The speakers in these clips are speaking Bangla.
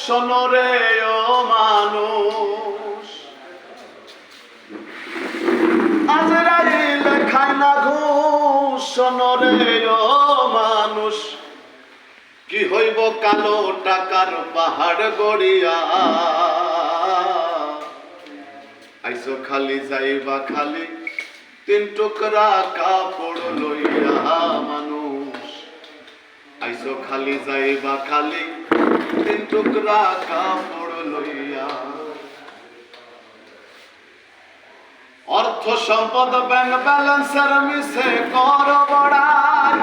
শোনো রে ও মানুষ, আজরাইল খায় না ঘুষ। শোনো রে ও মানুষ, কি হইব কালো টাকার পাহাড় গড়িয়া। আইসো খালি যাইবা খালি তিন টুকরা কাপড় লইয়া। মানুষ আইসো খালি যাইবা খালি তিন টুকরা কাপড় লইয়া। অর্থ সম্পদ ব্যাংক ব্যালেন্সের মিশে কর বড়াই।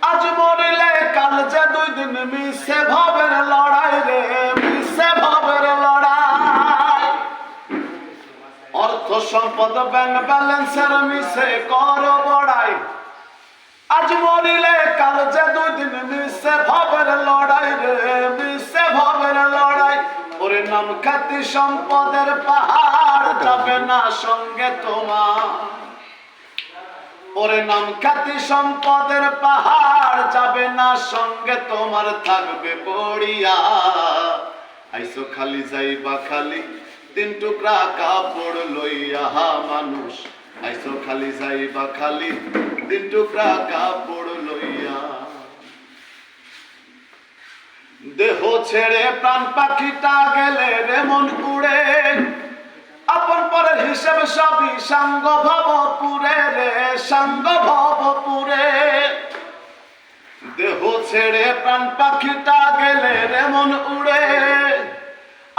আজ মরিলে কাল যে দুই দিন মিশে ভবের লড়াই রে, মিশে ভবের লড়াই। অর্থ সম্পদ ব্যাংক ব্যালেন্সের মিশে কর বড়াই। আজ মরিলে কাল যে দুই দিন মিশে ভবের লড়াই রে, মিশে ভবের লড়াই। ওরে নাম খ্যাতি সম্পদের পাহাড় যাবে না সঙ্গে তোমার। ওরে নাম খ্যাতি সম্পদের পাহাড় যাবে না সঙ্গে তোমার, থাকবে পড়িয়া। আইসো খালি যাইবা খালি তিন টুকরা কাপড় লইয়া। মানুষ আইসো খালি যাইবা খালি তিন টুকরা কাপড় লইয়া। দেহ ছেড়ে প্রাণ পাখিটা গেলে রে মন উড়ে। আপন পরের হিসেব সবই সাঙ্গ ভবপুরে রে, সাঙ্গ ভবপুরে। দেহ ছেড়ে প্রাণ পাখিটা গেলে রে মন উড়ে।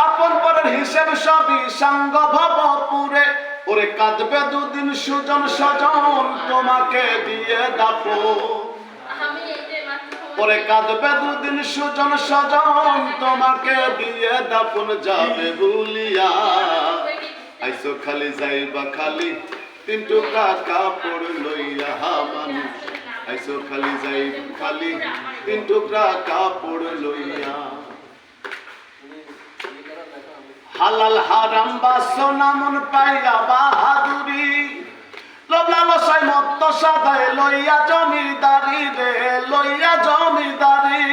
আপন পরের হিসেব সবই সাঙ্গ ভবপুরে। ওরে কাঁদবে দুদিন সুজন স্বজন তোমাকে দিয়ে দাফন। ওরে কাঁদবে দুদিন সুজন স্বজন তোমাকে দিয়ে দাফন, যাবে ভুলিয়া। আইসো খালি যাইবা খালি তিন টুকরা কাপড় লইয়া। মানুষ আইসো খালি যাইবা খালি তিন টুকরা কাপড় লইয়া। হালাল হারাম বাসনা মন পাইয়া বাহাদুরি। লোভ লালসায় মত্ত সাদায় লইয়া জমিদারি রে, লইয়া জমিদারি।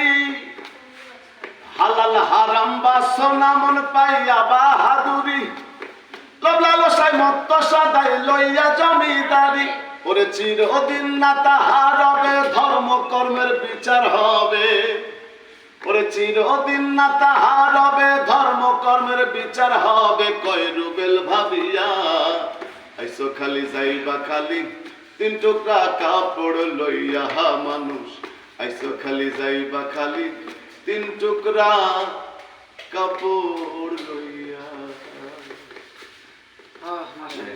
হালাল হারাম বাসনা মন পাইয়া বাহাদুরি। লোভ লালসায় মত্ত সাদায় লইয়া জমিদারি। ওরে চিরদিন না তাহার হবে ধর্ম কর্মের বিচার হবে। ওরে চিরদিন না তাহার হবে ধর্ম কর্মের বিচার হবে। কয় রুবেল ভাবিয়া আইসো খালি যাইবা খালি তিন টুকরা কাপড় লইয়া। মানুষ আইসো খালি যাইবা খালি তিন টুকরা কাপড় লইয়া।